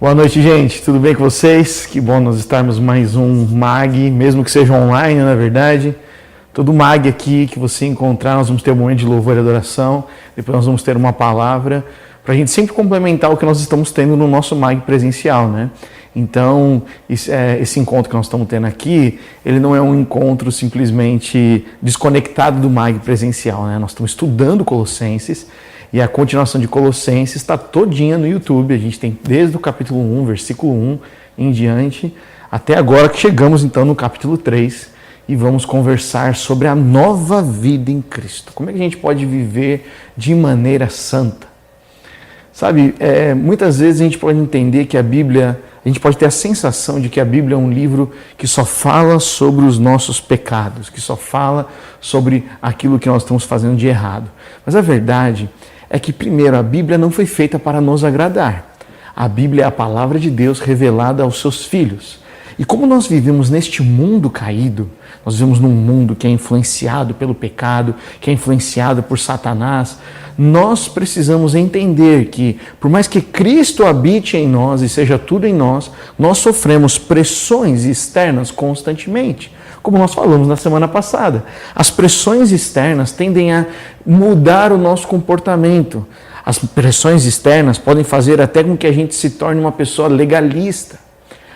Boa noite, gente. Tudo bem com vocês? Que bom nós estarmos mais um MAG, mesmo que seja online, na verdade. Todo MAG aqui que você encontrar, nós vamos ter um momento de louvor e adoração. Depois nós vamos ter uma palavra para a gente sempre complementar o que nós estamos tendo no nosso MAG presencial, né? Então, esse encontro que nós estamos tendo aqui, ele não é um encontro simplesmente desconectado do MAG presencial, né? Nós estamos estudando Colossenses. E a continuação de Colossenses está todinha no YouTube. A gente tem desde o capítulo 1, versículo 1 em diante, até agora que chegamos então no capítulo 3 e vamos conversar sobre a nova vida em Cristo. Como é que a gente pode viver de maneira santa? Sabe, muitas vezes a gente pode entender que a Bíblia, a gente pode ter a sensação de que a Bíblia é um livro que só fala sobre os nossos pecados, que só fala sobre aquilo que nós estamos fazendo de errado. Mas a verdade é que, primeiro, a Bíblia não foi feita para nos agradar. A Bíblia é a palavra de Deus revelada aos seus filhos. E como nós vivemos neste mundo caído, nós vivemos num mundo que é influenciado pelo pecado, que é influenciado por Satanás, nós precisamos entender que, por mais que Cristo habite em nós e seja tudo em nós, nós sofremos pressões externas constantemente. Como nós falamos na semana passada, as pressões externas tendem a mudar o nosso comportamento. As pressões externas podem fazer até com que a gente se torne uma pessoa legalista.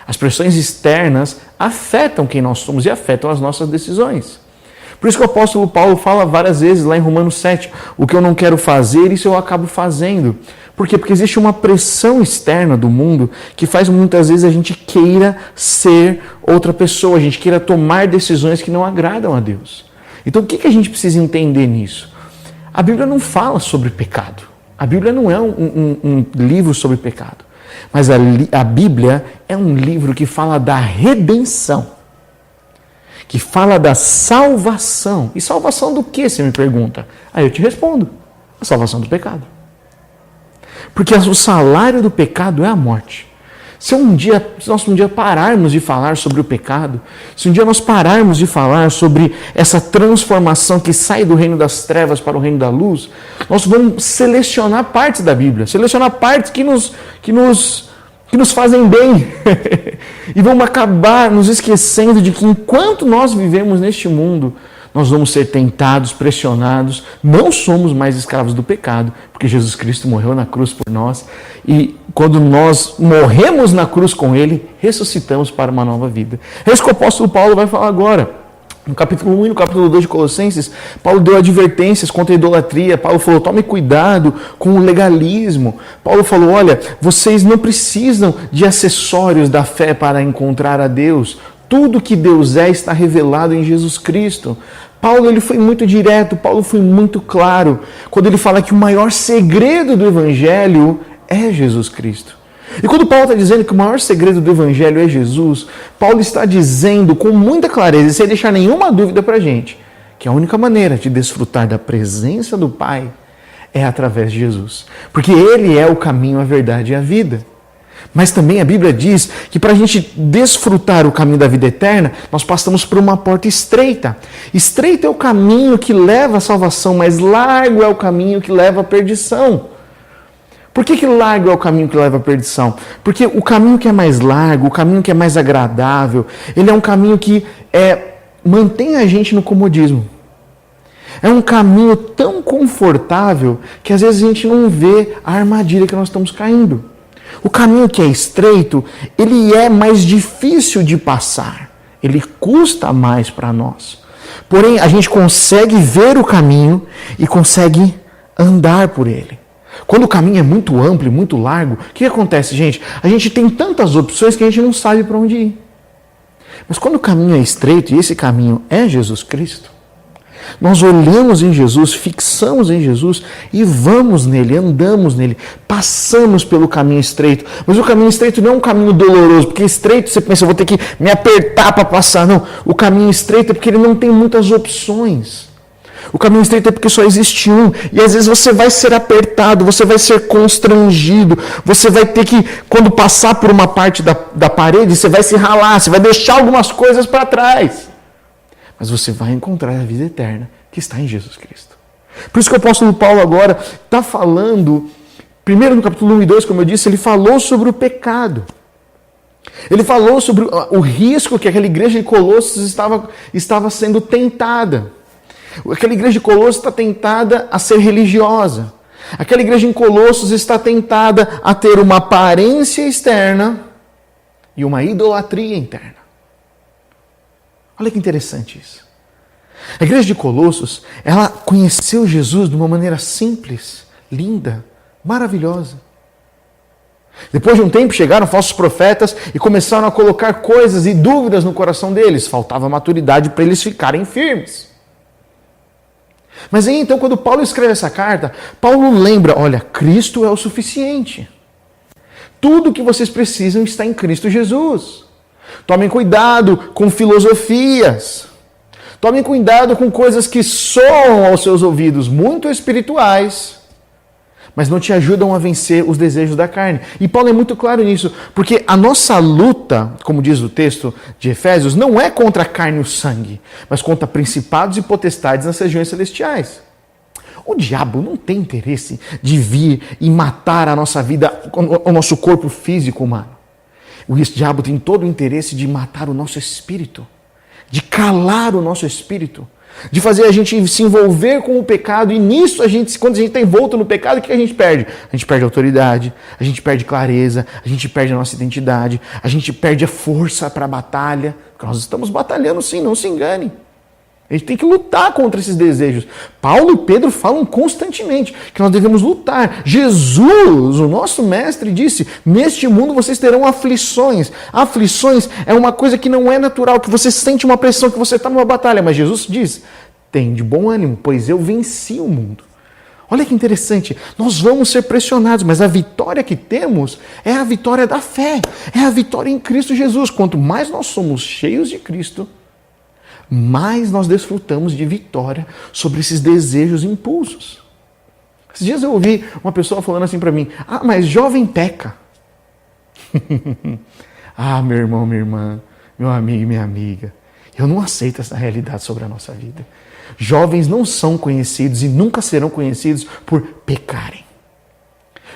As pressões externas afetam quem nós somos e afetam as nossas decisões. Por isso que o apóstolo Paulo fala várias vezes lá em Romanos 7, o que eu não quero fazer, isso eu acabo fazendo. Por quê? Porque existe uma pressão externa do mundo que faz muitas vezes a gente queira ser outra pessoa, a gente queira tomar decisões que não agradam a Deus. Então o que a gente precisa entender nisso? A Bíblia não fala sobre pecado. A Bíblia não é um livro sobre pecado. Mas a Bíblia é um livro que fala da redenção, que fala da salvação. E salvação do que, você me pergunta? Aí eu te respondo, a salvação do pecado. Porque o salário do pecado é a morte. Se nós um dia pararmos de falar sobre o pecado, se um dia nós pararmos de falar sobre essa transformação que sai do reino das trevas para o reino da luz, nós vamos selecionar partes da Bíblia, selecionar partes que nos fazem bem. E vamos acabar nos esquecendo de que enquanto nós vivemos neste mundo, nós vamos ser tentados, pressionados, não somos mais escravos do pecado, porque Jesus Cristo morreu na cruz por nós, e quando nós morremos na cruz com Ele, ressuscitamos para uma nova vida. É isso que o apóstolo Paulo vai falar agora. No capítulo 1 e no capítulo 2 de Colossenses, Paulo deu advertências contra a idolatria. Paulo falou, tome cuidado com o legalismo. Paulo falou, olha, vocês não precisam de acessórios da fé para encontrar a Deus. Tudo que Deus está revelado em Jesus Cristo. Paulo ele foi muito direto, Paulo foi muito claro, quando ele fala que o maior segredo do Evangelho é Jesus Cristo. E quando Paulo está dizendo que o maior segredo do Evangelho é Jesus, Paulo está dizendo com muita clareza, sem deixar nenhuma dúvida para a gente, que a única maneira de desfrutar da presença do Pai é através de Jesus. Porque Ele é o caminho, a verdade e a vida. Mas também a Bíblia diz que para a gente desfrutar o caminho da vida eterna, nós passamos por uma porta estreita. Estreito é o caminho que leva à salvação, mas largo é o caminho que leva à perdição. Por que largo é o caminho que leva à perdição? Porque o caminho que é mais largo, o caminho que é mais agradável, ele é um caminho que mantém a gente no comodismo. É um caminho tão confortável que às vezes a gente não vê a armadilha que nós estamos caindo. O caminho que é estreito, ele é mais difícil de passar. Ele custa mais para nós. Porém, a gente consegue ver o caminho e consegue andar por ele. Quando o caminho é muito amplo e muito largo, o que acontece, gente? A gente tem tantas opções que a gente não sabe para onde ir. Mas quando o caminho é estreito, e esse caminho é Jesus Cristo, nós olhamos em Jesus, fixamos em Jesus e vamos nele, andamos nele, passamos pelo caminho estreito. Mas o caminho estreito não é um caminho doloroso, porque estreito você pensa, eu vou ter que me apertar para passar. Não, o caminho estreito é porque ele não tem muitas opções. O caminho estreito é porque só existe um. E às vezes você vai ser apertado, você vai ser constrangido, você vai ter que, quando passar por uma parte da parede, você vai se ralar, você vai deixar algumas coisas para trás. Mas você vai encontrar a vida eterna que está em Jesus Cristo. Por isso que o apóstolo Paulo agora está falando Primeiro, no capítulo 1 e 2, como eu disse, ele falou sobre o pecado. Ele falou sobre o risco que aquela igreja de Colossos estava sendo tentada. Aquela igreja de Colossos está tentada a ser religiosa. Aquela igreja em Colossos está tentada a ter uma aparência externa e uma idolatria interna. Olha que interessante isso. A igreja de Colossos, ela conheceu Jesus de uma maneira simples, linda, maravilhosa. Depois de um tempo chegaram falsos profetas e começaram a colocar coisas e dúvidas no coração deles. Faltava maturidade para eles ficarem firmes. Mas aí então, quando Paulo escreve essa carta, Paulo lembra, olha, Cristo é o suficiente. Tudo o que vocês precisam está em Cristo Jesus. Tomem cuidado com filosofias. Tomem cuidado com coisas que soam aos seus ouvidos muito espirituais, mas não te ajudam a vencer os desejos da carne. E Paulo é muito claro nisso, porque a nossa luta, como diz o texto de Efésios, não é contra a carne e o sangue, mas contra principados e potestades nas regiões celestiais. O diabo não tem interesse de vir e matar a nossa vida, o nosso corpo físico humano. O diabo tem todo o interesse de matar o nosso espírito, de calar o nosso espírito, de fazer a gente se envolver com o pecado, e nisso, quando a gente está envolto no pecado, o que a gente perde? A gente perde autoridade, a gente perde clareza, a gente perde a nossa identidade, a gente perde a força para a batalha, porque nós estamos batalhando sim, não se engane. A gente tem que lutar contra esses desejos. Paulo e Pedro falam constantemente que nós devemos lutar. Jesus, o nosso mestre, disse, neste mundo vocês terão aflições. Aflições é uma coisa que não é natural, que você sente uma pressão, que você está numa batalha. Mas Jesus diz, tem de bom ânimo, pois eu venci o mundo. Olha que interessante, nós vamos ser pressionados, mas a vitória que temos é a vitória da fé. É a vitória em Cristo Jesus. Quanto mais nós somos cheios de Cristo, mais nós desfrutamos de vitória sobre esses desejos e impulsos. Esses dias eu ouvi uma pessoa falando assim para mim, mas jovem peca. Meu irmão, minha irmã, meu amigo e minha amiga, eu não aceito essa realidade sobre a nossa vida. Jovens não são conhecidos e nunca serão conhecidos por pecarem.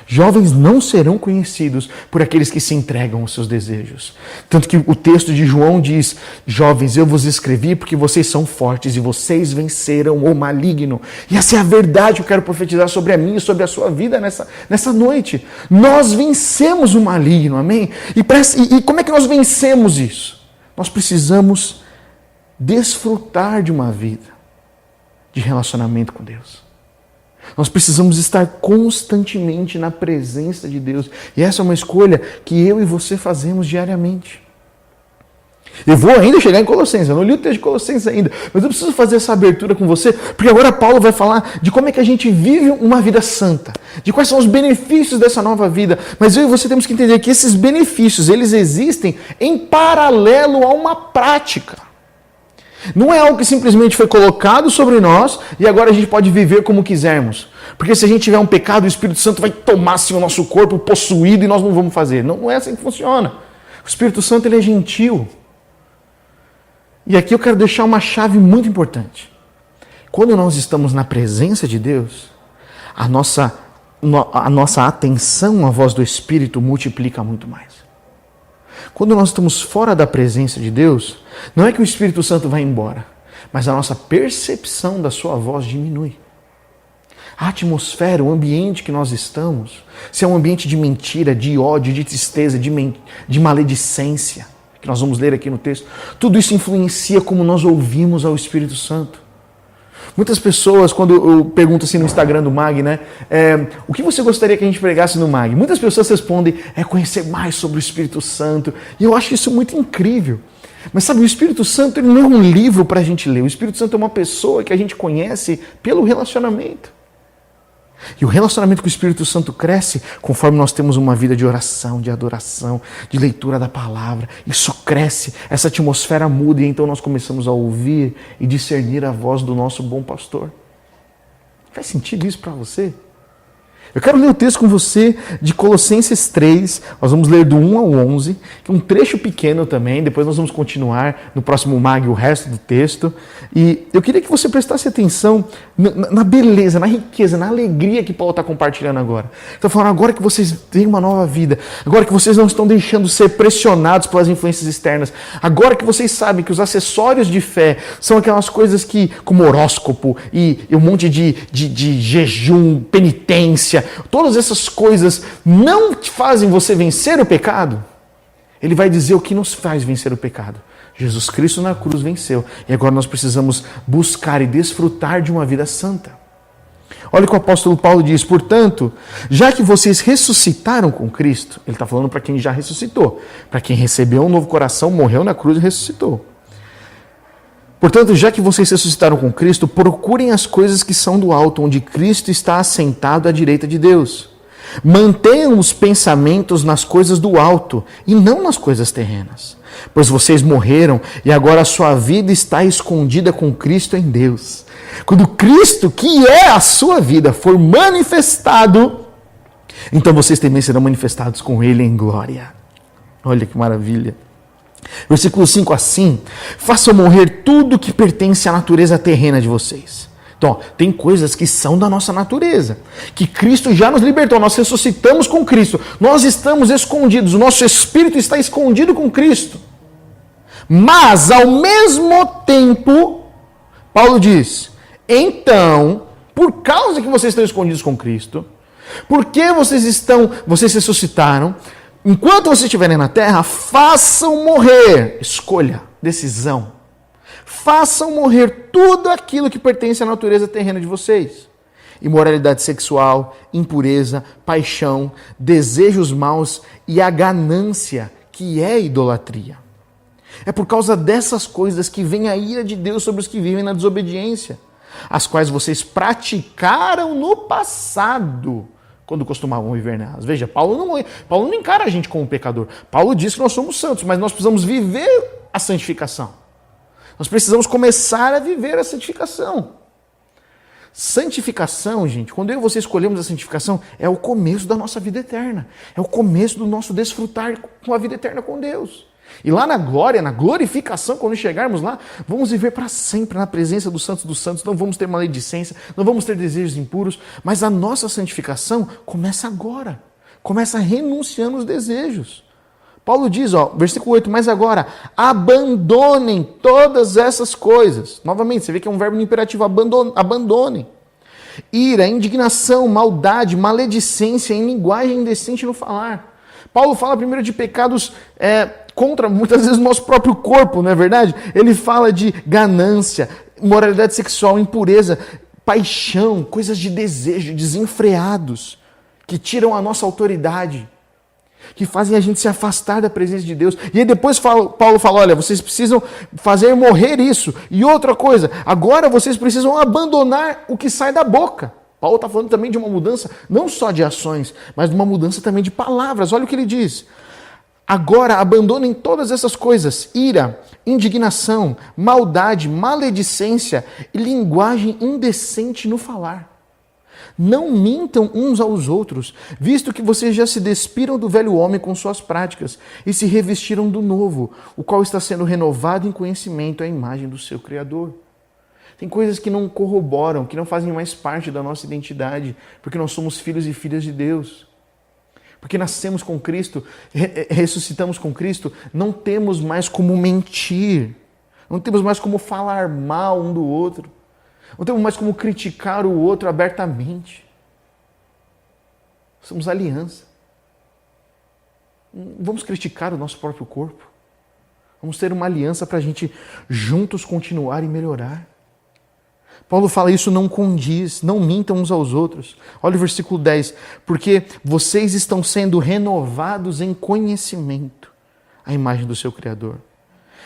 Jovens não serão conhecidos por aqueles que se entregam aos seus desejos. Tanto que o texto de João diz, jovens, eu vos escrevi porque vocês são fortes e vocês venceram o maligno. E essa é a verdade que eu quero profetizar sobre a minha e sobre a sua vida nessa noite. Nós vencemos o maligno, amém? E como é que nós vencemos isso? Nós precisamos desfrutar de uma vida de relacionamento com Deus. Nós precisamos estar constantemente na presença de Deus. E essa é uma escolha que eu e você fazemos diariamente. Eu vou ainda chegar em Colossenses, eu não li o texto de Colossenses ainda, mas eu preciso fazer essa abertura com você, porque agora Paulo vai falar de como é que a gente vive uma vida santa, de quais são os benefícios dessa nova vida. Mas eu e você temos que entender que esses benefícios, eles existem em paralelo a uma prática. Não é algo que simplesmente foi colocado sobre nós e agora a gente pode viver como quisermos. Porque se a gente tiver um pecado, o Espírito Santo vai tomar assim, o nosso corpo possuído e nós não vamos fazer. Não é assim que funciona. O Espírito Santo ele é gentil. E aqui eu quero deixar uma chave muito importante. Quando nós estamos na presença de Deus, a nossa atenção à voz do Espírito multiplica muito mais. Quando nós estamos fora da presença de Deus, não é que o Espírito Santo vai embora, mas a nossa percepção da sua voz diminui. A atmosfera, o ambiente que nós estamos, se é um ambiente de mentira, de ódio, de tristeza, de maledicência, que nós vamos ler aqui no texto, tudo isso influencia como nós ouvimos ao Espírito Santo. Muitas pessoas, quando eu pergunto assim no Instagram do MAG, né, o que você gostaria que a gente pregasse no MAG? Muitas pessoas respondem, conhecer mais sobre o Espírito Santo. E eu acho isso muito incrível. Mas sabe, o Espírito Santo ele não é um livro para a gente ler. O Espírito Santo é uma pessoa que a gente conhece pelo relacionamento. E o relacionamento com o Espírito Santo cresce conforme nós temos uma vida de oração, de adoração, de leitura da palavra. Isso cresce, essa atmosfera muda e então nós começamos a ouvir e discernir a voz do nosso bom pastor. Faz sentido isso para você? Eu quero ler o texto com você de Colossenses 3, nós vamos ler do 1 ao 11, que é um trecho pequeno também, depois nós vamos continuar no próximo MAG o resto do texto. E eu queria que você prestasse atenção na beleza, na riqueza, na alegria que Paulo está compartilhando agora. Está falando agora que vocês têm uma nova vida, agora que vocês não estão deixando ser pressionados pelas influências externas, agora que vocês sabem que os acessórios de fé são aquelas coisas que, como horóscopo e um monte de jejum, penitência, todas essas coisas não te fazem você vencer o pecado. Ele vai dizer o que nos faz vencer o pecado. Jesus Cristo na cruz venceu. E agora nós precisamos buscar e desfrutar de uma vida santa. Olha o que o apóstolo Paulo diz. Portanto, já que vocês ressuscitaram com Cristo, ele está falando para quem já ressuscitou, para quem recebeu um novo coração, morreu na cruz e ressuscitou. Portanto, já que vocês ressuscitaram com Cristo, procurem as coisas que são do alto, onde Cristo está assentado à direita de Deus. Mantenham os pensamentos nas coisas do alto e não nas coisas terrenas. Pois vocês morreram e agora a sua vida está escondida com Cristo em Deus. Quando Cristo, que é a sua vida, for manifestado, então vocês também serão manifestados com Ele em glória. Olha que maravilha. Versículo 5 assim: façam morrer tudo que pertence à natureza terrena de vocês. Então, tem coisas que são da nossa natureza, que Cristo já nos libertou, nós ressuscitamos com Cristo, nós estamos escondidos, o nosso espírito está escondido com Cristo. Mas, ao mesmo tempo, Paulo diz, então, por causa que vocês estão escondidos com Cristo, porque vocês ressuscitaram, enquanto vocês estiverem na terra, façam morrer, escolha, decisão, façam morrer tudo aquilo que pertence à natureza terrena de vocês. Imoralidade sexual, impureza, paixão, desejos maus e a ganância, que é idolatria. É por causa dessas coisas que vem a ira de Deus sobre os que vivem na desobediência, as quais vocês praticaram no passado, quando costumavam viver nelas. Veja, Paulo não encara a gente como pecador. Paulo diz que nós somos santos, mas nós precisamos viver a santificação. Nós precisamos começar a viver a santificação. Santificação, gente, quando eu e você escolhemos a santificação, é o começo da nossa vida eterna. É o começo do nosso desfrutar com a vida eterna com Deus. E lá na glória, na glorificação, quando chegarmos lá, vamos viver para sempre na presença dos santos, não vamos ter maledicência, não vamos ter desejos impuros, mas a nossa santificação começa agora. Começa renunciando os desejos. Paulo diz, versículo 8, mas agora, abandonem todas essas coisas. Novamente, você vê que é um verbo no imperativo, abandonem. Ira, indignação, maldade, maledicência, em linguagem indecente no falar. Paulo fala primeiro de pecados contra, muitas vezes, o nosso próprio corpo, não é verdade? Ele fala de ganância, moralidade sexual, impureza, paixão, coisas de desejo, desenfreados, que tiram a nossa autoridade, que fazem a gente se afastar da presença de Deus. E aí depois Paulo fala, olha, vocês precisam fazer morrer isso. E outra coisa, agora vocês precisam abandonar o que sai da boca. Paulo está falando também de uma mudança, não só de ações, mas de uma mudança também de palavras. Olha o que ele diz. Agora abandonem todas essas coisas, ira, indignação, maldade, maledicência e linguagem indecente no falar. Não mintam uns aos outros, visto que vocês já se despiram do velho homem com suas práticas e se revestiram do novo, o qual está sendo renovado em conhecimento à imagem do seu Criador. Tem coisas que não corroboram, que não fazem mais parte da nossa identidade, porque nós somos filhos e filhas de Deus. Porque nascemos com Cristo, ressuscitamos com Cristo, não temos mais como mentir, não temos mais como falar mal um do outro, não temos mais como criticar o outro abertamente. Somos aliança. Vamos criticar o nosso próprio corpo. Vamos ter uma aliança para a gente juntos continuar e melhorar. Paulo fala isso não condiz, não mintam uns aos outros. Olha o versículo 10. Porque vocês estão sendo renovados em conhecimento à imagem do seu Criador.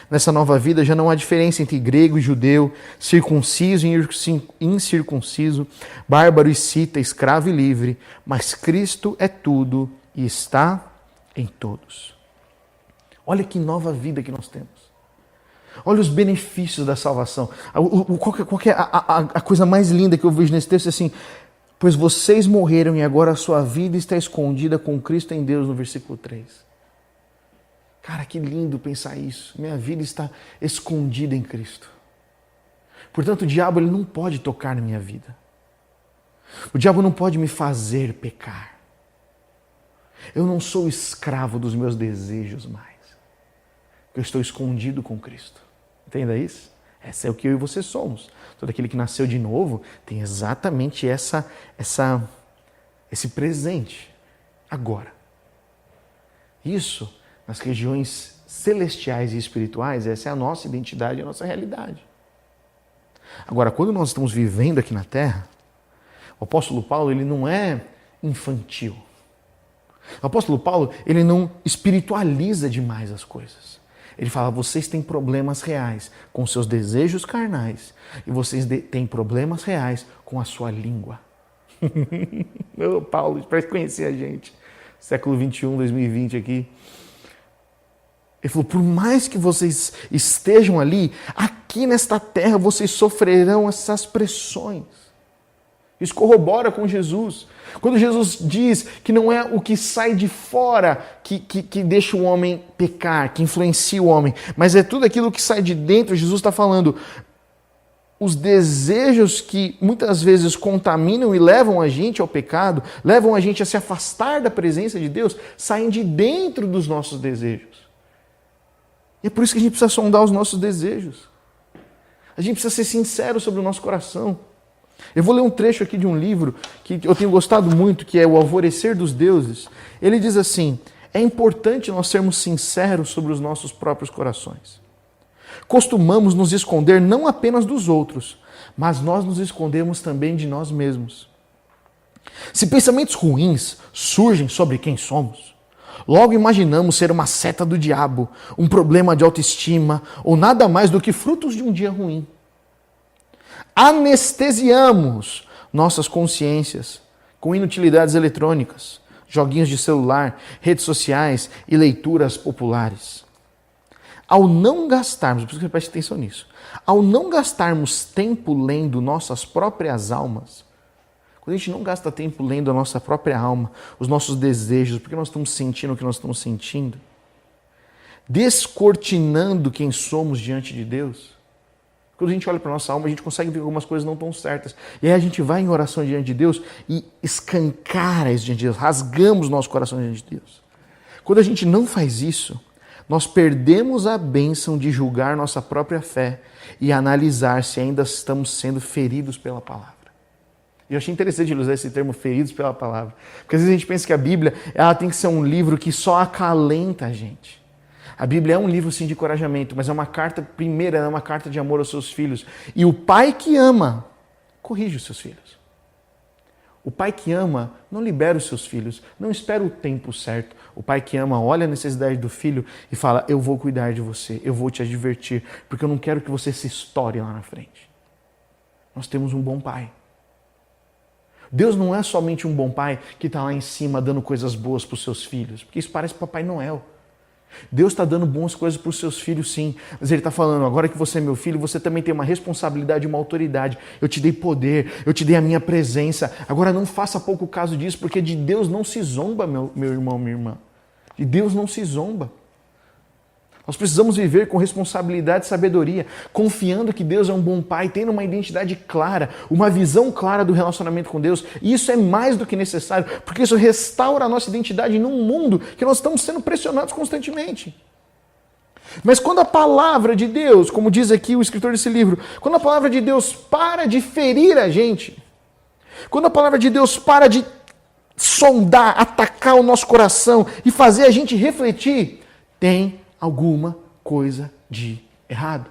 Nessa nova vida já não há diferença entre grego e judeu, circunciso e incircunciso, bárbaro e cita, escravo e livre, mas Cristo é tudo e está em todos. Olha que nova vida que nós temos. Olha os benefícios da salvação. Qual que é a coisa mais linda que eu vejo nesse texto? É assim, Pois vocês morreram e agora a sua vida está escondida com Cristo em Deus, no versículo 3. Cara, que lindo pensar isso. Minha vida está escondida em Cristo. Portanto, o diabo ele não pode tocar na minha vida. O diabo não pode me fazer pecar. Eu não sou escravo dos meus desejos mais. Eu estou escondido com Cristo. Entenda isso? Essa é o que eu e você somos. Todo aquele que nasceu de novo tem exatamente esse presente agora. Isso, nas regiões celestiais e espirituais, essa é a nossa identidade, a nossa realidade. Agora, quando nós estamos vivendo aqui na Terra, o apóstolo Paulo ele não é infantil. O apóstolo Paulo ele não espiritualiza demais as coisas. Ele fala, vocês têm problemas reais com seus desejos carnais e vocês têm problemas reais com a sua língua. Paulo, para conhecer a gente, século 21, 2020 aqui. Ele falou, por mais que vocês estejam ali, aqui nesta terra vocês sofrerão essas pressões. Isso corrobora com Jesus. Quando Jesus diz que não é o que sai de fora que deixa o homem pecar, que influencia o homem, mas é tudo aquilo que sai de dentro, Jesus está falando, os desejos que muitas vezes contaminam e levam a gente ao pecado, levam a gente a se afastar da presença de Deus, saem de dentro dos nossos desejos. E é por isso que a gente precisa sondar os nossos desejos. A gente precisa ser sincero sobre o nosso coração. Eu vou ler um trecho aqui de um livro que eu tenho gostado muito, que é O Alvorecer dos Deuses. Ele diz assim, é importante nós sermos sinceros sobre os nossos próprios corações. Costumamos nos esconder não apenas dos outros, mas nós nos escondemos também de nós mesmos. Se pensamentos ruins surgem sobre quem somos, logo imaginamos ser uma seta do diabo, um problema de autoestima ou nada mais do que frutos de um dia ruim. Anestesiamos nossas consciências com inutilidades eletrônicas, joguinhos de celular, redes sociais e leituras populares. Ao não gastarmos, por isso que você preste atenção nisso, ao não gastarmos tempo lendo nossas próprias almas, quando a gente não gasta tempo lendo a nossa própria alma, os nossos desejos, porque nós estamos sentindo o que nós estamos sentindo, descortinando quem somos diante de Deus, quando a gente olha para a nossa alma, a gente consegue ver que algumas coisas não estão certas. E aí a gente vai em oração diante de Deus e escancara isso diante de Deus, rasgamos nosso coração diante de Deus. Quando a gente não faz isso, nós perdemos a bênção de julgar nossa própria fé e analisar se ainda estamos sendo feridos pela palavra. Eu achei interessante usar esse termo, feridos pela palavra. Porque às vezes a gente pensa que a Bíblia ela tem que ser um livro que só acalenta a gente. A Bíblia é um livro, sim, de encorajamento, mas é uma carta, primeira, é uma carta de amor aos seus filhos. E o pai que ama, corrige os seus filhos. O pai que ama não libera os seus filhos, não espera o tempo certo. O pai que ama olha a necessidade do filho e fala, eu vou cuidar de você, eu vou te advertir, porque eu não quero que você se estoure lá na frente. Nós temos um bom pai. Deus não é somente um bom pai que está lá em cima dando coisas boas para os seus filhos, porque isso parece Papai Noel. Deus está dando boas coisas para os seus filhos, sim. Mas Ele está falando, agora que você é meu filho, você também tem uma responsabilidade, uma autoridade. Eu te dei poder, eu te dei a minha presença. Agora não faça pouco caso disso, porque de Deus não se zomba, meu irmão, minha irmã. De Deus não se zomba. Nós precisamos viver com responsabilidade e sabedoria, confiando que Deus é um bom pai, tendo uma identidade clara, uma visão clara do relacionamento com Deus. E isso é mais do que necessário, porque isso restaura a nossa identidade num mundo que nós estamos sendo pressionados constantemente. Mas quando a palavra de Deus, como diz aqui o escritor desse livro, quando a palavra de Deus para de ferir a gente, quando a palavra de Deus para de sondar, atacar o nosso coração e fazer a gente refletir, tem alguma coisa de errado.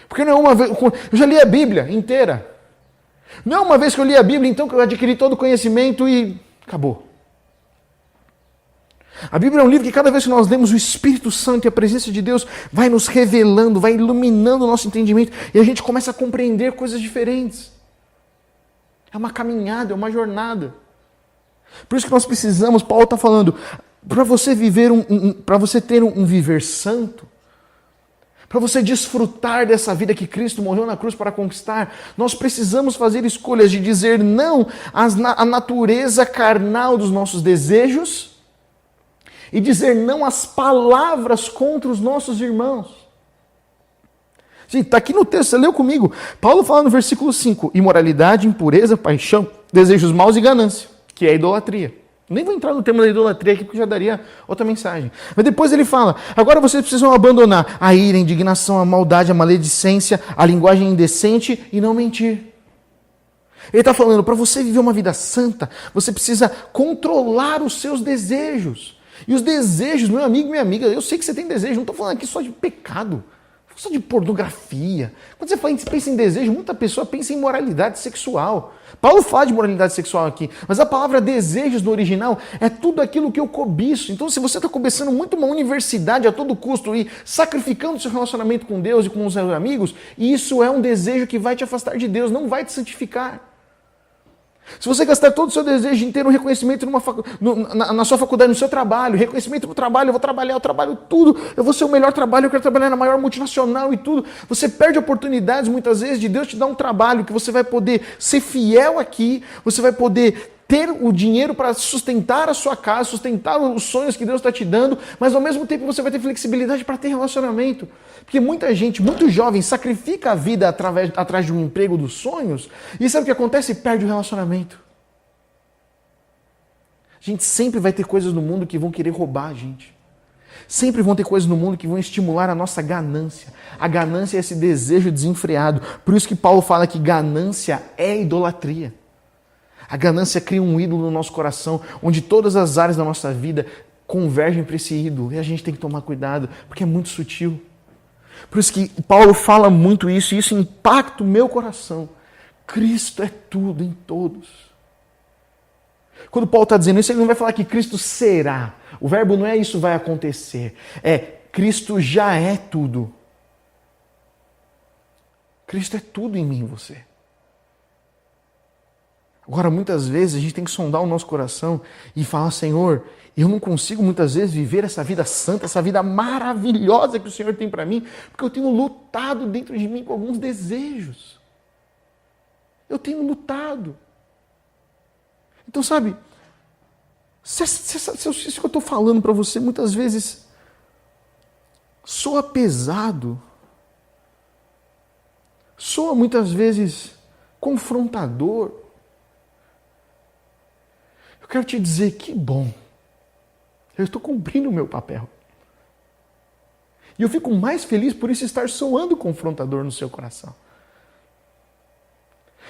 Porque não é uma vez, eu já li a Bíblia inteira. Não é uma vez que eu li a Bíblia, então que eu adquiri todo o conhecimento e acabou. A Bíblia é um livro que cada vez que nós lemos, o Espírito Santo e a presença de Deus vai nos revelando, vai iluminando o nosso entendimento e a gente começa a compreender coisas diferentes. É uma caminhada, é uma jornada. Por isso que nós precisamos, Paulo está falando, para você viver para você ter um viver santo, para você desfrutar dessa vida que Cristo morreu na cruz para conquistar, nós precisamos fazer escolhas de dizer não à natureza carnal dos nossos desejos e dizer não às palavras contra os nossos irmãos. Gente, está aqui no texto, você leu comigo. Paulo fala no versículo 5, imoralidade, impureza, paixão, desejos maus e ganância, que é a idolatria. Nem vou entrar no tema da idolatria aqui, porque já daria outra mensagem. Mas depois ele fala, agora vocês precisam abandonar a ira, a indignação, a maldade, a maledicência, a linguagem indecente e não mentir. Ele está falando, para você viver uma vida santa, você precisa controlar os seus desejos. E os desejos, meu amigo e minha amiga, eu sei que você tem desejo, não estou falando aqui só de pecado. Só de pornografia. Quando você pensa em desejo, muita pessoa pensa em moralidade sexual. Paulo fala de moralidade sexual aqui, mas a palavra desejos no original é tudo aquilo que eu cobiço. Então, se você está cobiçando muito uma universidade a todo custo e sacrificando seu relacionamento com Deus e com os seus amigos, isso é um desejo que vai te afastar de Deus, não vai te santificar. Se você gastar todo o seu desejo em ter um reconhecimento na sua faculdade, no seu trabalho, reconhecimento no trabalho, eu vou trabalhar, eu trabalho tudo, eu vou ser o melhor trabalho, eu quero trabalhar na maior multinacional e tudo, você perde oportunidades muitas vezes de Deus te dar um trabalho que você vai poder ser fiel aqui, você vai poder ter o dinheiro para sustentar a sua casa, sustentar os sonhos que Deus está te dando, mas ao mesmo tempo você vai ter flexibilidade para ter relacionamento. Porque muita gente, muito jovem, sacrifica a vida atrás de um emprego dos sonhos e sabe o que acontece? Perde o relacionamento. A gente sempre vai ter coisas no mundo que vão querer roubar a gente. Sempre vão ter coisas no mundo que vão estimular a nossa ganância. A ganância é esse desejo desenfreado. Por isso que Paulo fala que ganância é idolatria. A ganância cria um ídolo no nosso coração, onde todas as áreas da nossa vida convergem para esse ídolo. E a gente tem que tomar cuidado, porque é muito sutil. Por isso que Paulo fala muito isso, e isso impacta o meu coração. Cristo é tudo em todos. Quando Paulo está dizendo isso, ele não vai falar que Cristo será. O verbo não é isso vai acontecer. É Cristo já é tudo. Cristo é tudo em mim e você. Agora, muitas vezes, a gente tem que sondar o nosso coração e falar, Senhor, eu não consigo muitas vezes viver essa vida santa, essa vida maravilhosa que o Senhor tem para mim, porque eu tenho lutado dentro de mim com alguns desejos. Eu tenho lutado. Então, sabe, se isso que eu estou falando para você muitas vezes soa pesado, soa muitas vezes confrontador, eu quero te dizer que bom, eu estou cumprindo o meu papel. E eu fico mais feliz por isso estar soando confrontador no seu coração.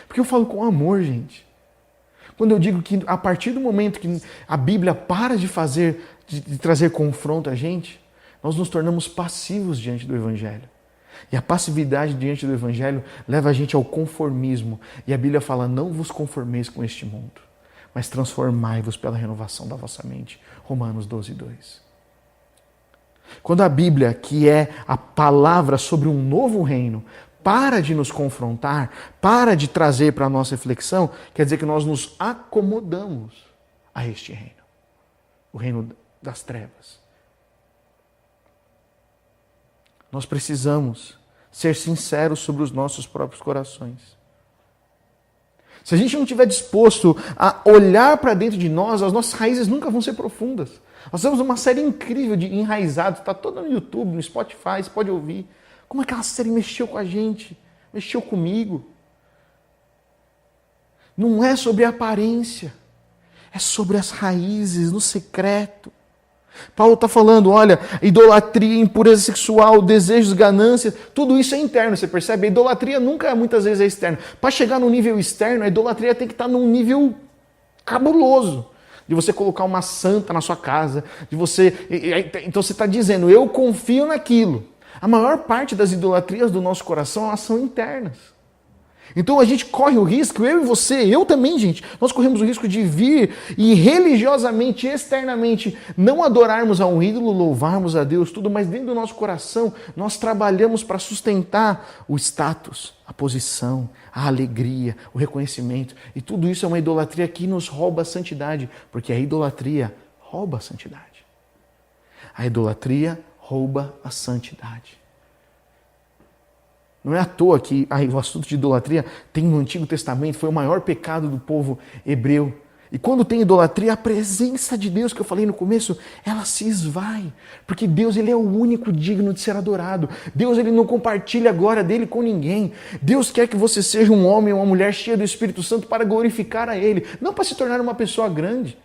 Porque eu falo com amor, gente. Quando eu digo que a partir do momento que a Bíblia para de trazer confronto a gente, nós nos tornamos passivos diante do Evangelho. E a passividade diante do Evangelho leva a gente ao conformismo. E a Bíblia fala, não vos conformeis com este mundo, mas transformai-vos pela renovação da vossa mente. Romanos 12:2. Quando a Bíblia, que é a palavra sobre um novo reino, para de nos confrontar, para de trazer para a nossa reflexão, quer dizer que nós nos acomodamos a este reino. O reino das trevas. Nós precisamos ser sinceros sobre os nossos próprios corações. Se a gente não estiver disposto a olhar para dentro de nós, as nossas raízes nunca vão ser profundas. Nós temos uma série incrível de Enraizados, está toda no YouTube, no Spotify, você pode ouvir. Como aquela série mexeu com a gente, mexeu comigo. Não é sobre a aparência, é sobre as raízes, no secreto. Paulo está falando, olha, idolatria, impureza sexual, desejos, ganância, tudo isso é interno, você percebe? A idolatria nunca, muitas vezes, é externa. Para chegar no nível externo, a idolatria tem que estar num nível cabuloso. De você colocar uma santa na sua casa, de você... Então você está dizendo, eu confio naquilo. A maior parte das idolatrias do nosso coração, elas são internas. Então a gente corre o risco, eu e você, eu também, gente, nós corremos o risco de vir e religiosamente, externamente, não adorarmos a um ídolo, louvarmos a Deus, tudo, mas dentro do nosso coração, nós trabalhamos para sustentar o status, a posição, a alegria, o reconhecimento. E tudo isso é uma idolatria que nos rouba a santidade, porque a idolatria rouba a santidade. A idolatria rouba a santidade. Não é à toa que o assunto de idolatria tem no Antigo Testamento, foi o maior pecado do povo hebreu. E quando tem idolatria, a presença de Deus, que eu falei no começo, ela se esvai. Porque Deus, ele é o único digno de ser adorado. Deus, ele não compartilha a glória dele com ninguém. Deus quer que você seja um homem ou uma mulher cheia do Espírito Santo para glorificar a ele, não para se tornar uma pessoa grande.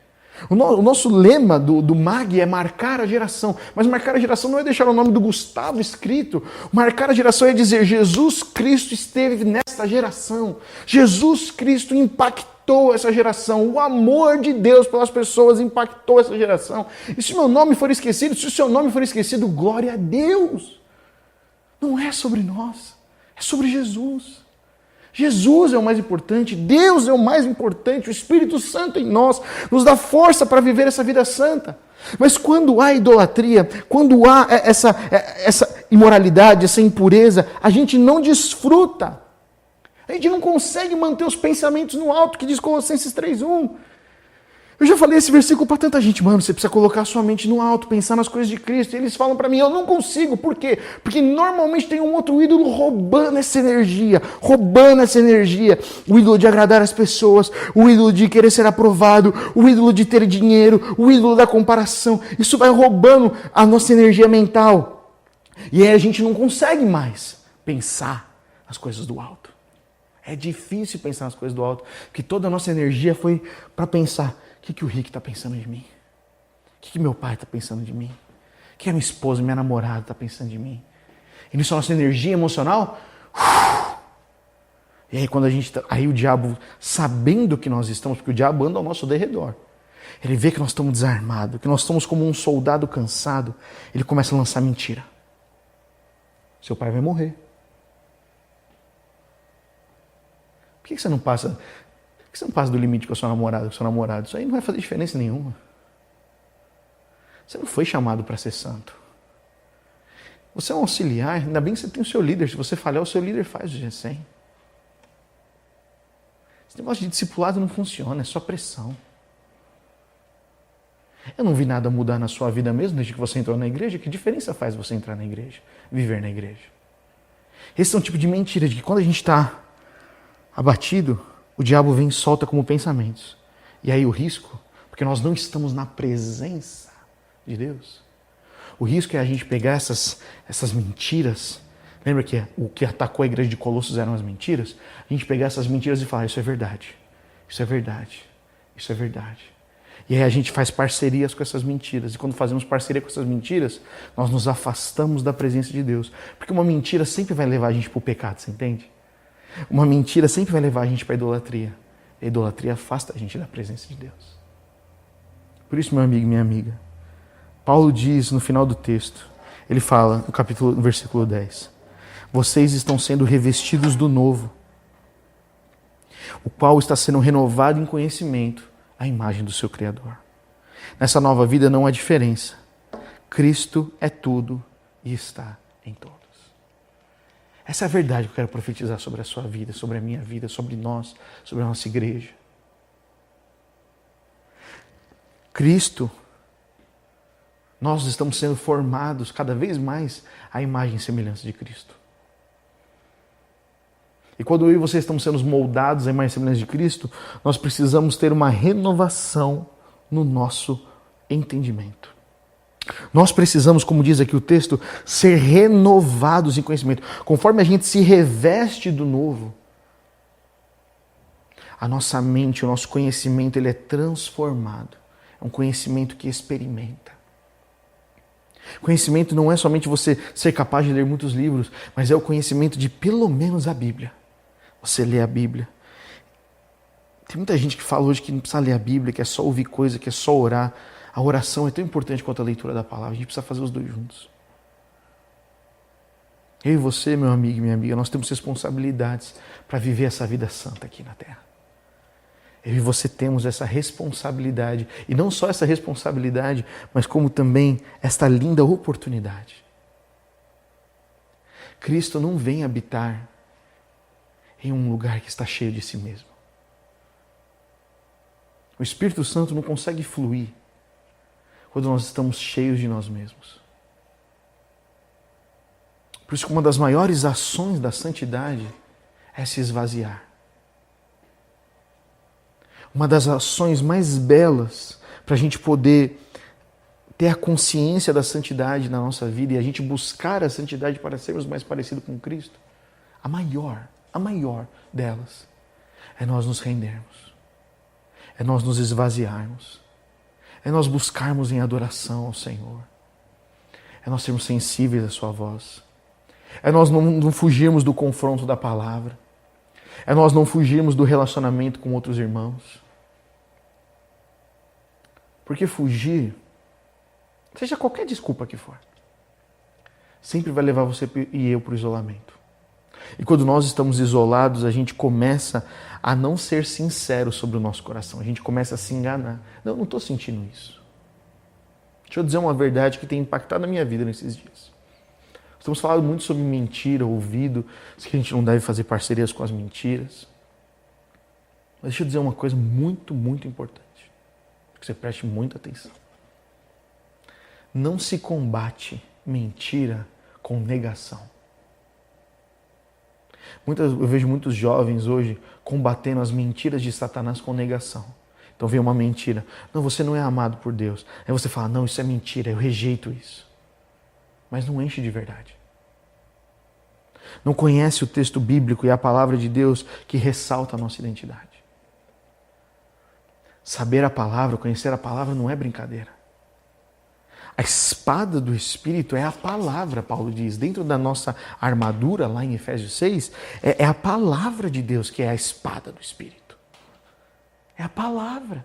O nosso lema do MAG é marcar a geração. Mas marcar a geração não é deixar o nome do Gustavo escrito. Marcar a geração é dizer: Jesus Cristo esteve nesta geração. Jesus Cristo impactou essa geração. O amor de Deus pelas pessoas impactou essa geração. E se o meu nome for esquecido, se o seu nome for esquecido, glória a Deus. Não é sobre nós, é sobre Jesus. Jesus é o mais importante, Deus é o mais importante, o Espírito Santo em nós nos dá força para viver essa vida santa. Mas quando há idolatria, quando há essa imoralidade, essa impureza, a gente não desfruta. A gente não consegue manter os pensamentos no alto, que diz Colossenses 3:1. Eu já falei esse versículo para tanta gente, mano, você precisa colocar a sua mente no alto, pensar nas coisas de Cristo. E eles falam para mim, eu não consigo. Por quê? Porque normalmente tem um outro ídolo roubando essa energia. O ídolo de agradar as pessoas, o ídolo de querer ser aprovado, o ídolo de ter dinheiro, o ídolo da comparação. Isso vai roubando a nossa energia mental. E aí a gente não consegue mais pensar nas coisas do alto. É difícil pensar nas coisas do alto, porque toda a nossa energia foi para pensar: o que o Rick está pensando de mim? O que meu pai está pensando de mim? O que a minha esposa, minha namorada está pensando de mim? E nisso a nossa energia emocional... E aí quando a gente... Aí o diabo, sabendo que nós estamos, porque o diabo anda ao nosso derredor, ele vê que nós estamos desarmados, que nós estamos como um soldado cansado, ele começa a lançar mentira. Seu pai vai morrer. Por que você não passa... Por que você não passa do limite com a sua namorada, com o seu namorado? Isso aí não vai fazer diferença nenhuma. Você não foi chamado para ser santo. Você é um auxiliar, ainda bem que você tem o seu líder. Se você falhar, o seu líder faz o G100. Esse negócio de discipulado não funciona, é só pressão. Eu não vi nada mudar na sua vida mesmo desde que você entrou na igreja. Que diferença faz você entrar na igreja, viver na igreja? Esse é um tipo de mentira, de que quando a gente está abatido, o diabo vem e solta como pensamentos. E aí o risco, porque nós não estamos na presença de Deus, o risco é a gente pegar essas mentiras. Lembra que o que atacou a igreja de Colossos eram as mentiras? A gente pegar essas mentiras e falar: isso é verdade, isso é verdade, isso é verdade. E aí a gente faz parcerias com essas mentiras. E quando fazemos parceria com essas mentiras, nós nos afastamos da presença de Deus. Porque uma mentira sempre vai levar a gente para o pecado, você entende? Uma mentira sempre vai levar a gente para a idolatria. A idolatria afasta a gente da presença de Deus. Por isso, meu amigo e minha amiga, Paulo diz no final do texto, ele fala no versículo 10, vocês estão sendo revestidos do novo, o qual está sendo renovado em conhecimento à imagem do seu Criador. Nessa nova vida não há diferença. Cristo é tudo e está em todos. Essa é a verdade que eu quero profetizar sobre a sua vida, sobre a minha vida, sobre nós, sobre a nossa igreja. Cristo, nós estamos sendo formados cada vez mais à imagem e semelhança de Cristo. E quando eu e você estamos sendo moldados à imagem e semelhança de Cristo, nós precisamos ter uma renovação no nosso entendimento. Nós precisamos, como diz aqui o texto, ser renovados em conhecimento. Conforme a gente se reveste do novo, a nossa mente, o nosso conhecimento, ele é transformado. É um conhecimento que experimenta. Conhecimento não é somente você ser capaz de ler muitos livros, mas é o conhecimento de pelo menos a Bíblia. Você lê a Bíblia. Tem muita gente que fala hoje que não precisa ler a Bíblia, que é só ouvir coisa, que é só orar. A oração é tão importante quanto a leitura da palavra. A gente precisa fazer os dois juntos. Eu e você, meu amigo e minha amiga, nós temos responsabilidades para viver essa vida santa aqui na Terra. Eu e você temos essa responsabilidade. E não só essa responsabilidade, mas como também esta linda oportunidade. Cristo não vem habitar em um lugar que está cheio de si mesmo. O Espírito Santo não consegue fluir quando nós estamos cheios de nós mesmos. Por isso que uma das maiores ações da santidade é se esvaziar. Uma das ações mais belas para a gente poder ter a consciência da santidade na nossa vida e a gente buscar a santidade para sermos mais parecidos com Cristo, a maior delas é nós nos rendermos, é nós nos esvaziarmos, é nós buscarmos em adoração ao Senhor, é nós sermos sensíveis à sua voz, é nós não fugirmos do confronto da palavra, é nós não fugirmos do relacionamento com outros irmãos. Porque fugir, seja qualquer desculpa que for, sempre vai levar você e eu para o isolamento. E quando nós estamos isolados, a gente começa a não ser sincero sobre o nosso coração. A gente começa a se enganar. Não estou sentindo isso. Deixa eu dizer uma verdade que tem impactado a minha vida nesses dias. Estamos falando muito sobre mentira, ouvido, que a gente não deve fazer parcerias com as mentiras. Mas deixa eu dizer uma coisa muito, muito importante. Que você preste muita atenção. Não se combate mentira com negação. Eu vejo muitos jovens hoje combatendo as mentiras de Satanás com negação. Então vem uma mentira. Não, você não é amado por Deus. Aí você fala, não, isso é mentira, eu rejeito isso. Mas não enche de verdade. Não conhece o texto bíblico e a palavra de Deus que ressalta a nossa identidade. Saber a palavra, conhecer a palavra não é brincadeira. A espada do Espírito é a palavra, Paulo diz. Dentro da nossa armadura, lá em Efésios 6, é a palavra de Deus que é a espada do Espírito. É a palavra.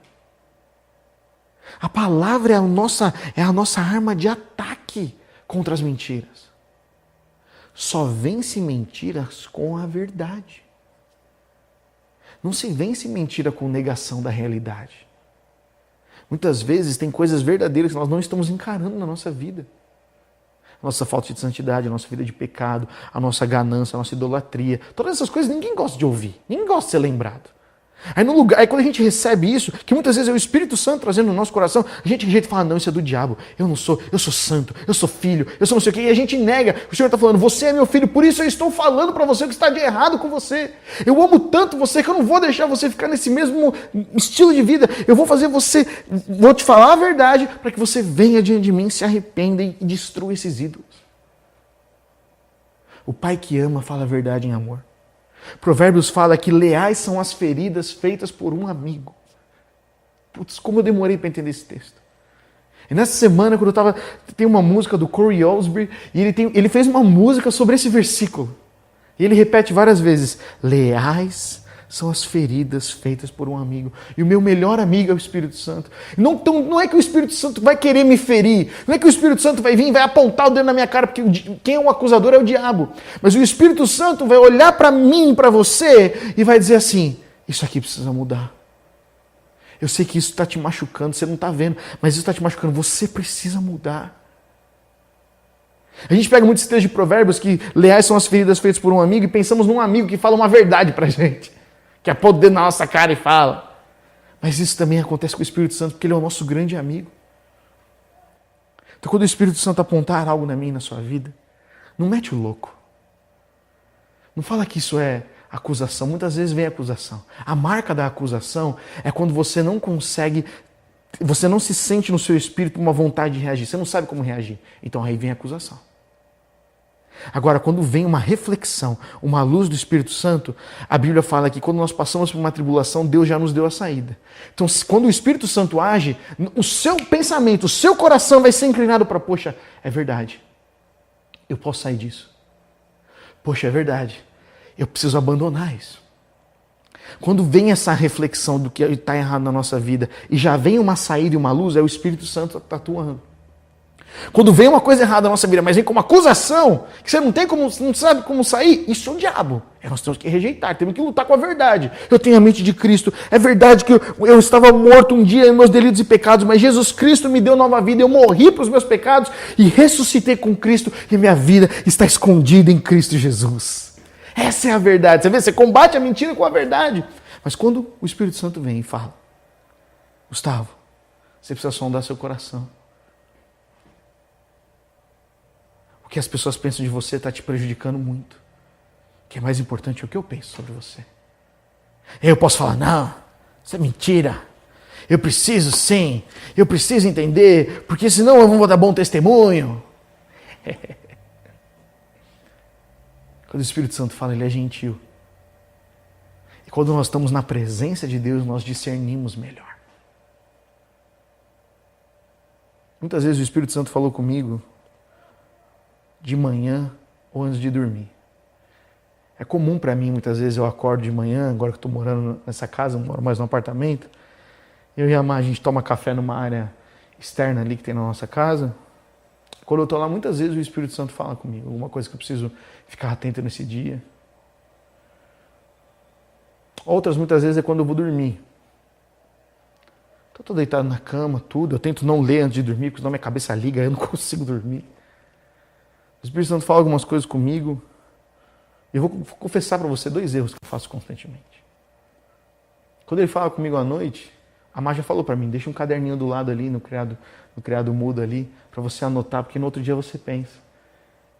A palavra é a nossa arma de ataque contra as mentiras. Só vence mentiras com a verdade. Não se vence mentira com negação da realidade. Muitas vezes tem coisas verdadeiras que nós não estamos encarando na nossa vida. A nossa falta de santidade, a nossa vida de pecado, a nossa ganância, a nossa idolatria. Todas essas coisas ninguém gosta de ouvir, ninguém gosta de ser lembrado. Aí quando a gente recebe isso, que muitas vezes é o Espírito Santo trazendo no nosso coração, a gente rejeita e fala, não, isso é do diabo, eu sou santo, eu sou filho, eu sou não sei o quê, e a gente nega. O Senhor está falando, você é meu filho, por isso eu estou falando para você o que está de errado com você. Eu amo tanto você que eu não vou deixar você ficar nesse mesmo estilo de vida. Eu vou te falar a verdade para que você venha diante de mim, se arrependa e destrua esses ídolos. O pai que ama fala a verdade em amor. Provérbios fala que leais são as feridas feitas por um amigo. Putz, como eu demorei para entender esse texto. E nessa semana, quando tem uma música do Corey Osborne, e ele fez uma música sobre esse versículo. E ele repete várias vezes, leais são as feridas feitas por um amigo. E o meu melhor amigo é o Espírito Santo. Não é que o Espírito Santo vai querer me ferir. Não é que o Espírito Santo vai vir e vai apontar o dedo na minha cara, porque quem é o acusador é o diabo. Mas o Espírito Santo vai olhar para mim, para você, e vai dizer assim, isso aqui precisa mudar. Eu sei que isso está te machucando, você não está vendo, mas isso está te machucando, você precisa mudar. A gente pega muitos textos de Provérbios que leais são as feridas feitas por um amigo e pensamos num amigo que fala uma verdade para a gente. Que aponta o dedo na nossa cara e fala. Mas isso também acontece com o Espírito Santo, porque ele é o nosso grande amigo. Então quando o Espírito Santo apontar algo na minha e na sua vida, não mete o louco. Não fala que isso é acusação. Muitas vezes vem acusação. A marca da acusação é quando você não consegue, você não se sente no seu espírito uma vontade de reagir. Você não sabe como reagir. Então aí vem a acusação. Agora, quando vem uma reflexão, uma luz do Espírito Santo, a Bíblia fala que quando nós passamos por uma tribulação, Deus já nos deu a saída. Então, quando o Espírito Santo age, o seu pensamento, o seu coração vai ser inclinado para, poxa, é verdade, eu posso sair disso. Poxa, é verdade, eu preciso abandonar isso. Quando vem essa reflexão do que está errado na nossa vida e já vem uma saída e uma luz, é o Espírito Santo que está atuando. Quando vem uma coisa errada na nossa vida, mas vem como acusação, que você não sabe como sair, isso é o diabo. Nós temos que rejeitar, temos que lutar com a verdade. Eu tenho a mente de Cristo. É verdade que eu estava morto um dia em meus delitos e pecados, mas Jesus Cristo me deu nova vida. Eu morri para os meus pecados e ressuscitei com Cristo e minha vida está escondida em Cristo Jesus. Essa é a verdade. Você vê, você combate a mentira com a verdade. Mas quando o Espírito Santo vem e fala, Gustavo, você precisa sondar seu coração. O que as pessoas pensam de você está te prejudicando muito. O que é mais importante é o que eu penso sobre você. Eu posso falar, não, isso é mentira. Eu preciso sim, eu preciso entender, porque senão eu não vou dar bom testemunho. Quando o Espírito Santo fala, ele é gentil. E quando nós estamos na presença de Deus, nós discernimos melhor. Muitas vezes o Espírito Santo falou comigo de manhã ou antes de dormir. É comum para mim, muitas vezes eu acordo de manhã, agora que eu estou morando nessa casa, não moro mais no apartamento, eu e a Má, a gente toma café numa área externa ali que tem na nossa casa. Quando eu estou lá, muitas vezes o Espírito Santo fala comigo, alguma coisa que eu preciso ficar atento nesse dia. Outras, muitas vezes, é quando eu vou dormir. Então, eu estou deitado na cama, tudo, eu tento não ler antes de dormir, porque senão minha cabeça liga, eu não consigo dormir. O Espírito Santo fala algumas coisas comigo. Eu vou confessar para você 2 erros que eu faço constantemente. Quando ele fala comigo à noite, a Má já falou para mim, deixa um caderninho do lado ali, no criado mudo ali, para você anotar, porque no outro dia você pensa.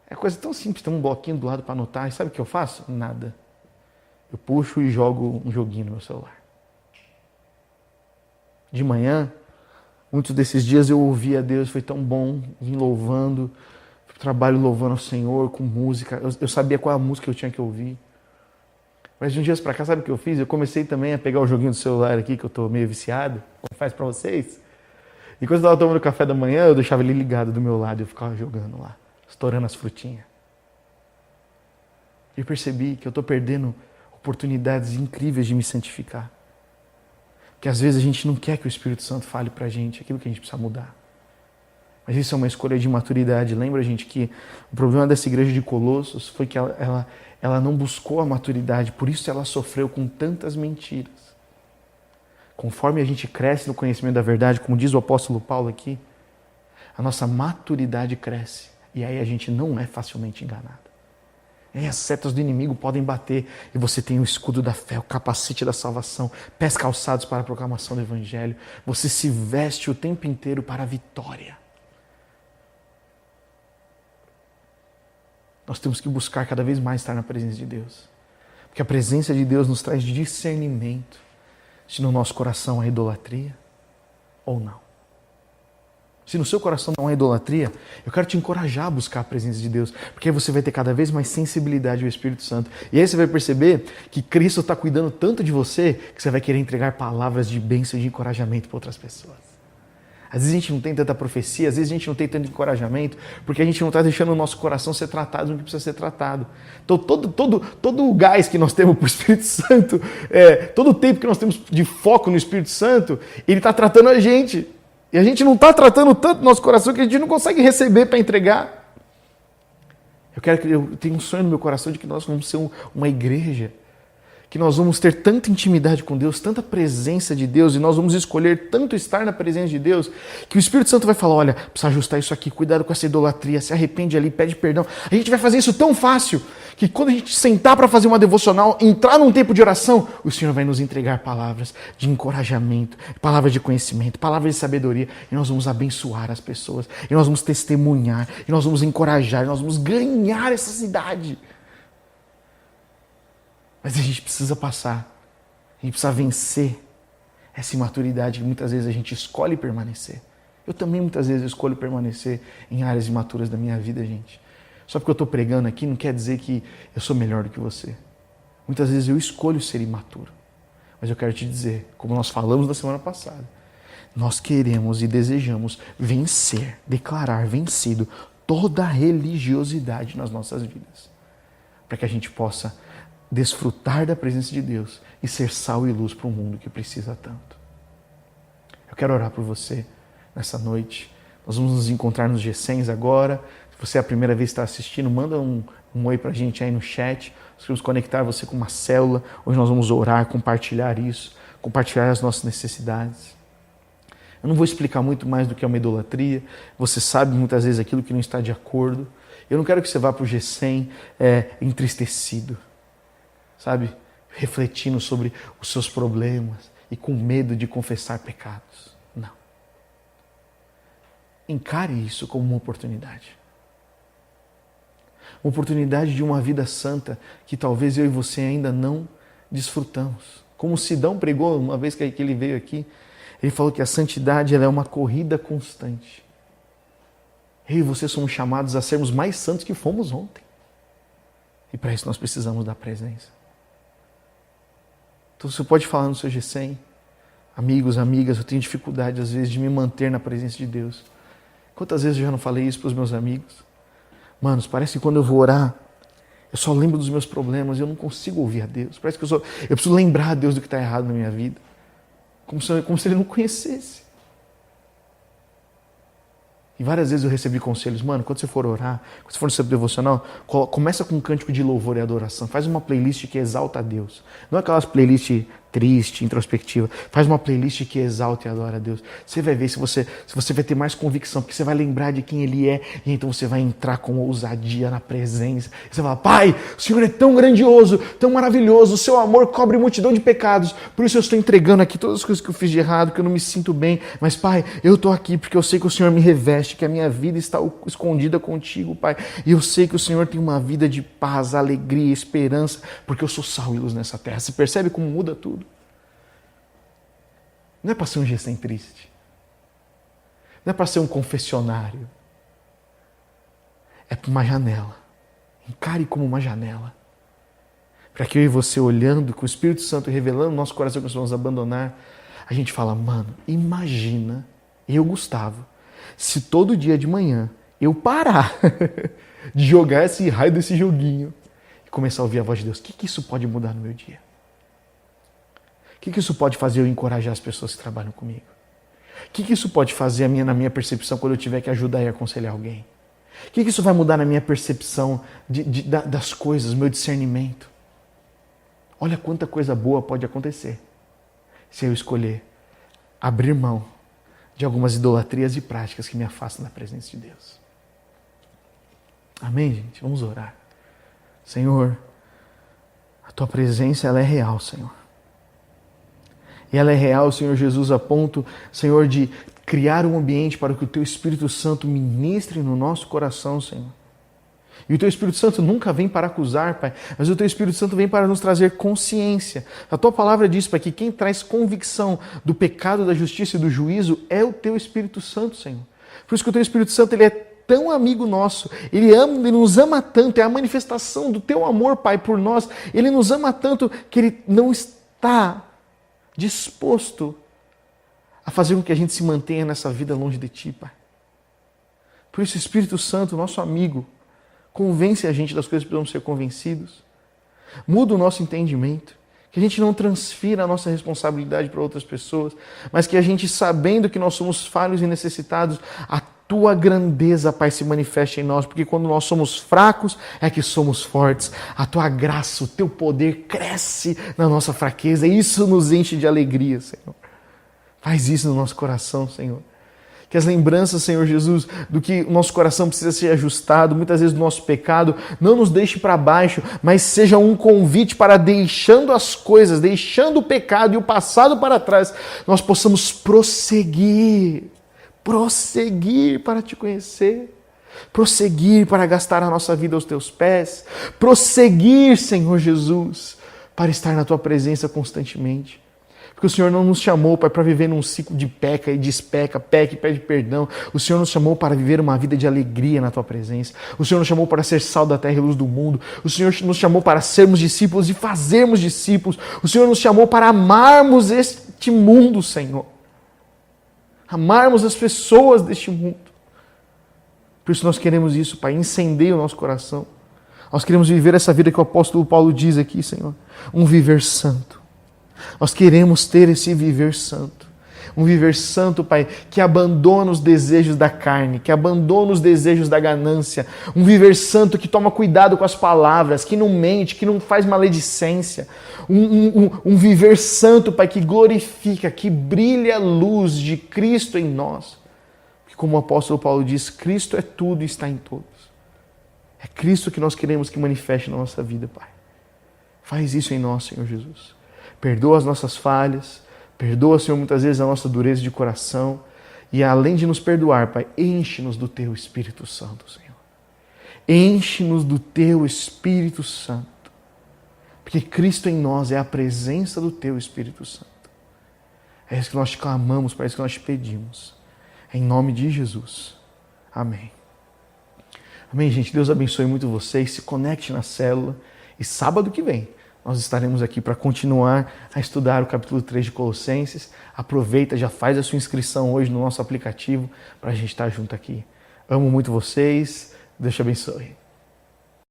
É coisa tão simples, tem um bloquinho do lado para anotar, e sabe o que eu faço? Nada. Eu puxo e jogo um joguinho no meu celular. De manhã, muitos desses dias eu ouvi a Deus, foi tão bom, vim louvando, trabalho louvando ao Senhor com música. Eu sabia qual a música que eu tinha que ouvir. Mas de uns dias pra cá, sabe o que eu fiz? Eu comecei também a pegar o joguinho do celular aqui, que eu tô meio viciado, como faz pra vocês. E quando eu tava tomando café da manhã, eu deixava ele ligado do meu lado e eu ficava jogando lá, estourando as frutinhas. E eu percebi que eu tô perdendo oportunidades incríveis de me santificar. Porque às vezes a gente não quer que o Espírito Santo fale pra gente aquilo que a gente precisa mudar. Mas isso é uma escolha de maturidade. Lembra, gente, que o problema dessa igreja de Colossos foi que ela não buscou a maturidade, por isso ela sofreu com tantas mentiras. Conforme a gente cresce no conhecimento da verdade, como diz o apóstolo Paulo aqui, a nossa maturidade cresce. E aí a gente não é facilmente enganado. E as setas do inimigo podem bater e você tem o escudo da fé, o capacete da salvação, pés calçados para a proclamação do evangelho. Você se veste o tempo inteiro para a vitória. Nós temos que buscar cada vez mais estar na presença de Deus. Porque a presença de Deus nos traz discernimento se no nosso coração há idolatria ou não. Se no seu coração não há idolatria, eu quero te encorajar a buscar a presença de Deus, porque aí você vai ter cada vez mais sensibilidade ao Espírito Santo. E aí você vai perceber que Cristo está cuidando tanto de você que você vai querer entregar palavras de bênção e de encorajamento para outras pessoas. Às vezes a gente não tem tanta profecia, às vezes a gente não tem tanto encorajamento, porque a gente não está deixando o nosso coração ser tratado no que precisa ser tratado. Então todo o gás que nós temos para o Espírito Santo, todo o tempo que nós temos de foco no Espírito Santo, ele está tratando a gente. E a gente não está tratando tanto o nosso coração que a gente não consegue receber para entregar. Eu tenho um sonho no meu coração de que nós vamos ser uma igreja, que nós vamos ter tanta intimidade com Deus, tanta presença de Deus, e nós vamos escolher tanto estar na presença de Deus, que o Espírito Santo vai falar, olha, precisa ajustar isso aqui, cuidado com essa idolatria, se arrepende ali, pede perdão. A gente vai fazer isso tão fácil, que quando a gente sentar para fazer uma devocional, entrar num tempo de oração, o Senhor vai nos entregar palavras de encorajamento, palavras de conhecimento, palavras de sabedoria, e nós vamos abençoar as pessoas, e nós vamos testemunhar, e nós vamos encorajar, e nós vamos ganhar essa cidade. Mas a gente precisa passar, a gente precisa vencer essa imaturidade que muitas vezes a gente escolhe permanecer. Eu também muitas vezes escolho permanecer em áreas imaturas da minha vida, gente. Só porque eu estou pregando aqui não quer dizer que eu sou melhor do que você. Muitas vezes eu escolho ser imaturo. Mas eu quero te dizer, como nós falamos na semana passada, nós queremos e desejamos vencer, declarar vencido toda a religiosidade nas nossas vidas. Para que a gente possa desfrutar da presença de Deus e ser sal e luz para um mundo que precisa tanto. Eu quero orar por você nessa noite. Nós vamos nos encontrar nos G100 agora. Se você é a primeira vez que está assistindo, manda um oi para a gente aí no chat. Nós vamos conectar você com uma célula. Hoje nós vamos orar, compartilhar isso, compartilhar as nossas necessidades. Eu não vou explicar muito mais do que é uma idolatria. Você sabe muitas vezes aquilo que não está de acordo. Eu não quero que você vá para o G100 entristecido, sabe? Refletindo sobre os seus problemas e com medo de confessar pecados. Não. Encare isso como uma oportunidade. Uma oportunidade de uma vida santa que talvez eu e você ainda não desfrutamos. Como Sidão pregou uma vez que ele veio aqui, ele falou que a santidade ela é uma corrida constante. Eu e você somos chamados a sermos mais santos que fomos ontem. E para isso nós precisamos da presença. Então você pode falar no seu G100, amigos, amigas, eu tenho dificuldade às vezes de me manter na presença de Deus. Quantas vezes eu já não falei isso para os meus amigos? Manos, parece que quando eu vou orar, eu só lembro dos meus problemas e eu não consigo ouvir a Deus. Parece que eu preciso lembrar a Deus do que está errado na minha vida. Como se Ele não conhecesse. E várias vezes eu recebi conselhos, mano, quando você for orar, quando você for no seu devocional, começa com um cântico de louvor e adoração. Faz uma playlist que exalta a Deus. Não é aquelas playlists triste, introspectiva. Faz uma playlist que exalta e adora a Deus. Você vai ver se você vai ter mais convicção, porque você vai lembrar de quem Ele é, e então você vai entrar com ousadia na presença. E você vai falar, Pai, o Senhor é tão grandioso, tão maravilhoso, o seu amor cobre multidão de pecados, por isso eu estou entregando aqui todas as coisas que eu fiz de errado, que eu não me sinto bem, mas Pai, eu estou aqui porque eu sei que o Senhor me reveste, que a minha vida está escondida contigo, Pai, e eu sei que o Senhor tem uma vida de paz, alegria, esperança, porque eu sou sal e luz nessa terra. Você percebe como muda tudo? Não é para ser um G100 triste. Não é para ser um confessionário. É para uma janela. Encare como uma janela. Para que eu e você, olhando, com o Espírito Santo revelando no nosso coração que nós vamos abandonar, a gente fala, mano, imagina eu, Gustavo, se todo dia de manhã eu parar de jogar esse raio desse joguinho e começar a ouvir a voz de Deus, o que isso pode mudar no meu dia? O que isso pode fazer eu encorajar as pessoas que trabalham comigo? O que isso pode fazer na minha percepção quando eu tiver que ajudar e aconselhar alguém? O que isso vai mudar na minha percepção das coisas, meu discernimento? Olha quanta coisa boa pode acontecer se eu escolher abrir mão de algumas idolatrias e práticas que me afastam da presença de Deus. Amém, gente? Vamos orar. Senhor, a Tua presença ela é real, Senhor. E ela é real, Senhor Jesus, a ponto, Senhor, de criar um ambiente para que o Teu Espírito Santo ministre no nosso coração, Senhor. E o Teu Espírito Santo nunca vem para acusar, Pai, mas o Teu Espírito Santo vem para nos trazer consciência. A Tua palavra diz, Pai, que quem traz convicção do pecado, da justiça e do juízo é o Teu Espírito Santo, Senhor. Por isso que o Teu Espírito Santo ele é tão amigo nosso, ele nos ama tanto, é a manifestação do Teu amor, Pai, por nós. Ele nos ama tanto que Ele não está disposto a fazer com que a gente se mantenha nessa vida longe de Ti, Pai. Por isso, o Espírito Santo, nosso amigo, convence a gente das coisas que precisamos ser convencidos. Muda o nosso entendimento. Que a gente não transfira a nossa responsabilidade para outras pessoas, mas que a gente, sabendo que nós somos falhos e necessitados, a Tua grandeza, Pai, se manifeste em nós, porque quando nós somos fracos, é que somos fortes. A Tua graça, o Teu poder cresce na nossa fraqueza, e isso nos enche de alegria, Senhor. Faz isso no nosso coração, Senhor. Que as lembranças, Senhor Jesus, do que o nosso coração precisa ser ajustado, muitas vezes do nosso pecado, não nos deixe para baixo, mas seja um convite para, deixando as coisas, deixando o pecado e o passado para trás, nós possamos prosseguir para Te conhecer, prosseguir para gastar a nossa vida aos Teus pés, prosseguir, Senhor Jesus, para estar na Tua presença constantemente. Porque o Senhor não nos chamou, Pai, para viver num ciclo de peca e despeca, peca e pede perdão. O Senhor nos chamou para viver uma vida de alegria na Tua presença. O Senhor nos chamou para ser sal da terra e luz do mundo. O Senhor nos chamou para sermos discípulos e fazermos discípulos. O Senhor nos chamou para amarmos este mundo, Senhor. Amarmos as pessoas deste mundo. Por isso nós queremos isso, Pai, incendeia o nosso coração. Nós queremos viver essa vida que o apóstolo Paulo diz aqui, Senhor. Um viver santo. Nós queremos ter esse viver santo. Um viver santo, Pai, que abandona os desejos da carne, que abandona os desejos da ganância. Um viver santo que toma cuidado com as palavras, que não mente, que não faz maledicência. Um viver santo, Pai, que glorifica, que brilha a luz de Cristo em nós. Porque como o apóstolo Paulo diz, Cristo é tudo e está em todos. É Cristo que nós queremos que manifeste na nossa vida, Pai. Faz isso em nós, Senhor Jesus. Perdoa as nossas falhas, perdoa, Senhor, muitas vezes a nossa dureza de coração e além de nos perdoar, Pai, enche-nos do Teu Espírito Santo, Senhor. Enche-nos do Teu Espírito Santo. Porque Cristo em nós é a presença do Teu Espírito Santo. É isso que nós te clamamos, é isso que nós te pedimos. Em nome de Jesus. Amém. Amém, gente. Deus abençoe muito vocês. Se conecte na célula. E sábado que vem nós estaremos aqui para continuar a estudar o capítulo 3 de Colossenses. Aproveita, já faz a sua inscrição hoje no nosso aplicativo para a gente estar junto aqui. Amo muito vocês. Deus te abençoe.